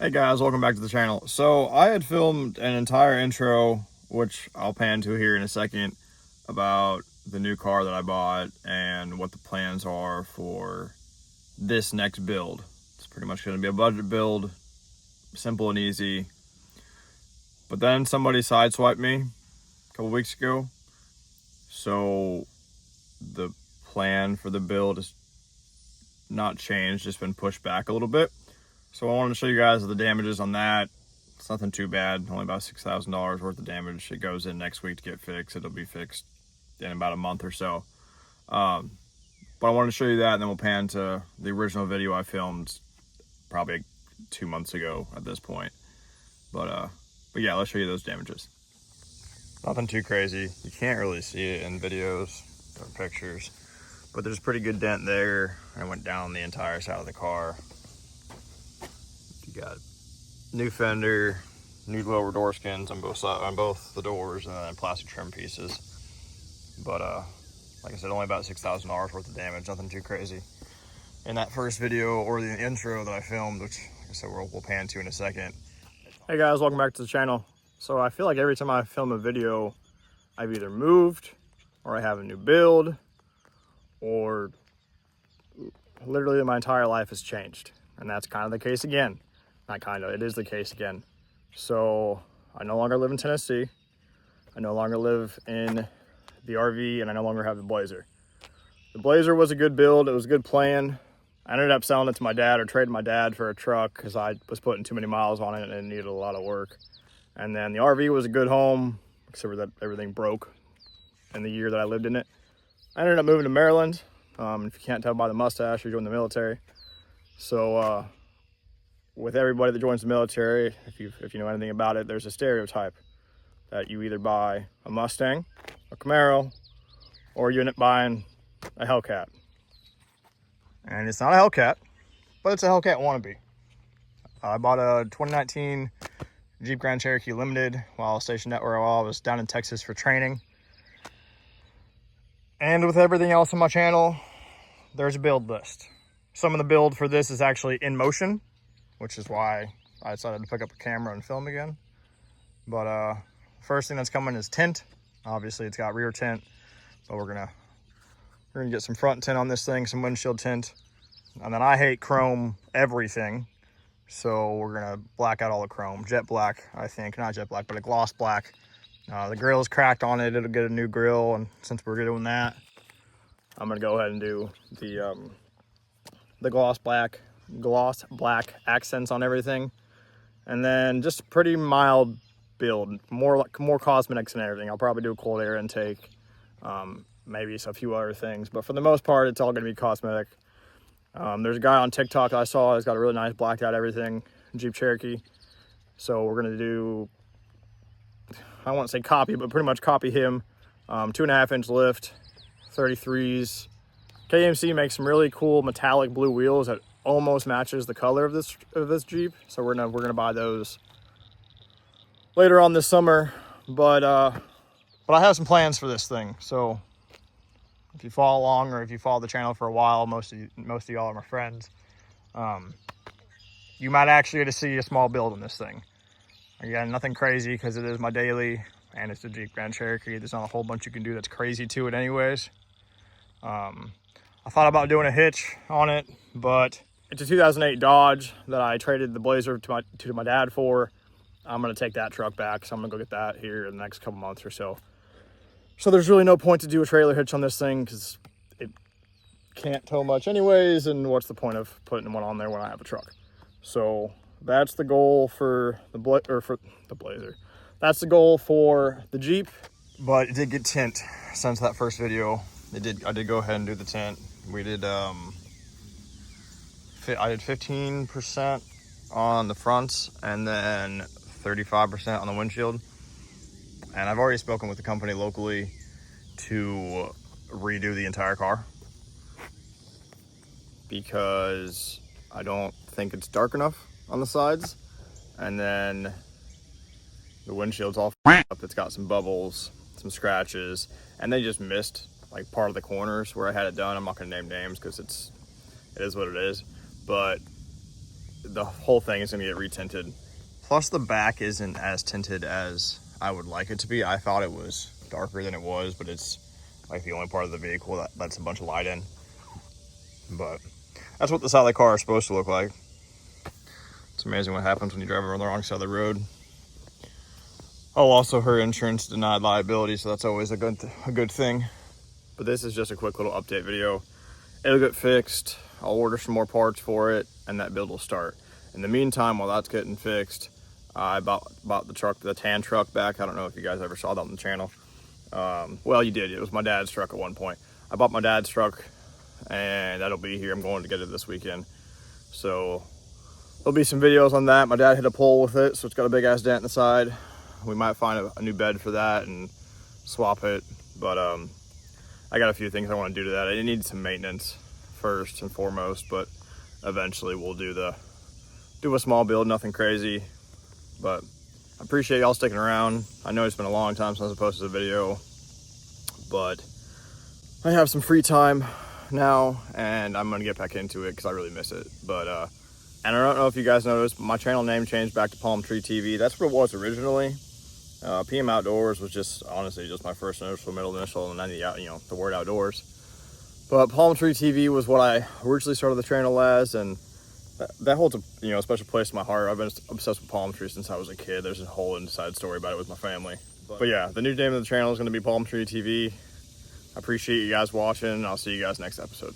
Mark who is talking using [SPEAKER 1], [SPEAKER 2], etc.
[SPEAKER 1] Hey guys, welcome back to the channel. So I had filmed an entire intro, which I'll pan to here in a second, about the new car that I bought and what the plans are for this next build. It's pretty much going to be a budget build, simple and easy. But then somebody sideswiped me a couple weeks ago. So the plan for the build is not changed, just been pushed back a little bit. So I wanted to show you guys the damages on that. It's nothing too bad, only about $6,000 worth of damage. It goes in next week to get fixed. It'll be fixed in about a month or so. But I wanted to show you that, and then we'll pan to the original video I filmed probably 2 months ago at this point. But yeah, let's show you those damages. Nothing too crazy. You can't really see it in videos or pictures, but there's a pretty good dent there. I went down the entire side of the car. You got new fender, new lower door skins on both sides, on both the doors, and then plastic trim pieces. But like I said, only about $6,000 worth of damage, nothing too crazy. In that first video or the intro that I filmed, which like I said we'll pan to in a second. Hey guys, welcome back to the channel. So I feel like every time I film a video, I've either moved or I have a new build, or literally my entire life has changed, and that's kind of the case again. Not kind of, it is the case again. So I no longer live in Tennessee. I no longer live in the RV, and I no longer have the Blazer. The Blazer was a good build. It was a good plan. I ended up selling it to my dad, or trading my dad for a truck, because I was putting too many miles on it and it needed a lot of work. And then the RV was a good home, except for that everything broke in the year that I lived in it. I ended up moving to Maryland. If you can't tell by the mustache, you're doing the military. So with everybody that joins the military, if you know anything about it, there's a stereotype that you either buy a Mustang, a Camaro, or you end up buying a HELLCAT. And it's not a HELLCAT, but it's a HELLCAT wannabe. I bought a 2019 Jeep Grand Cherokee Limited while stationed at, or while I was down in Texas for training. And with everything else on my channel, there's a build list. Some of the build for this is actually in motion, which is why I decided to pick up a camera and film again. But first thing that's coming is tint. Obviously it's got rear tint, but we're gonna get some front tint on this thing, some windshield tint. And then I hate chrome everything, so we're gonna black out all the chrome. Jet black, I think, not jet black, but a gloss black. The grill's cracked on it, it'll get a new grill, and since we're doing that, I'm gonna go ahead and do the gloss black accents on everything. And then just pretty mild build, more cosmetics and everything. I'll probably do a cold air intake, maybe a few other things, but for the most part it's all going to be cosmetic. There's a guy on TikTok that I saw, he's got a really nice blacked out everything Jeep Cherokee, so we're going to do, I won't say copy, but pretty much copy him. 2.5 inch lift, 33s. KMC makes some really cool metallic blue wheels that almost matches the color of this Jeep, so we're gonna buy those later on this summer. But I have some plans for this thing. So if you follow along, or if you follow the channel for a while, most of y'all are my friends. You might actually get to see a small build on this thing. Again, nothing crazy because it is my daily, and it's the Jeep Grand Cherokee. There's not a whole bunch you can do that's crazy to it anyways. I thought about doing a hitch on it, but it's a 2008 Dodge that I traded the Blazer to my dad for. I'm going to take that truck back, so I'm going to go get that here in the next couple months or so. So there's really no point to do a trailer hitch on this thing because it can't tow much anyways, and what's the point of putting one on there when I have a truck? So that's the goal for the Blazer. That's the goal for the Jeep, but it did get tint since that first video. I did go ahead and do the tint. We did I did 15% on the fronts and then 35% on the windshield. And I've already spoken with the company locally to redo the entire car because I don't think it's dark enough on the sides. And then the windshield's all up. It's got some bubbles, some scratches, and they just missed like part of the corners where I had it done. I'm not gonna name names because it is what it is, but the whole thing is gonna get retinted. Plus the back isn't as tinted as I would like it to be. I thought it was darker than it was, but it's like the only part of the vehicle that lets a bunch of light in. But that's what the side of the car is supposed to look like. It's amazing what happens when you drive on the wrong side of the road. Oh, also her insurance denied liability, so that's always a good thing. But this is just a quick little update video. It'll get fixed. I'll order some more parts for it, and that build will start. In the meantime, while that's getting fixed, I bought the truck, the tan truck back. I don't know if you guys ever saw that on the channel. Well, you did. It was my dad's truck at one point. I bought my dad's truck, and that'll be here. I'm going to get it this weekend. So there'll be some videos on that. My dad hit a pole with it, so it's got a big ass dent in the side. We might find a new bed for that and swap it. But I got a few things I want to do to that. It needs some maintenance first and foremost, but eventually we'll do a small build, nothing crazy. But I appreciate y'all sticking around. I know it's been a long time since I posted a video, but I have some free time now and I'm gonna get back into it because I really miss it. But and I don't know if you guys noticed, but my channel name changed back to Palm Tree TV. That's what it was originally. PM Outdoors was just honestly just my first initial, middle initial, and then the word outdoors. But Palm Tree TV was what I originally started the channel as, and that holds a special place in my heart. I've been obsessed with palm trees since I was a kid. There's a whole inside story about it with my family. But yeah, the new name of the channel is going to be Palm Tree TV. I appreciate you guys watching, and I'll see you guys next episode.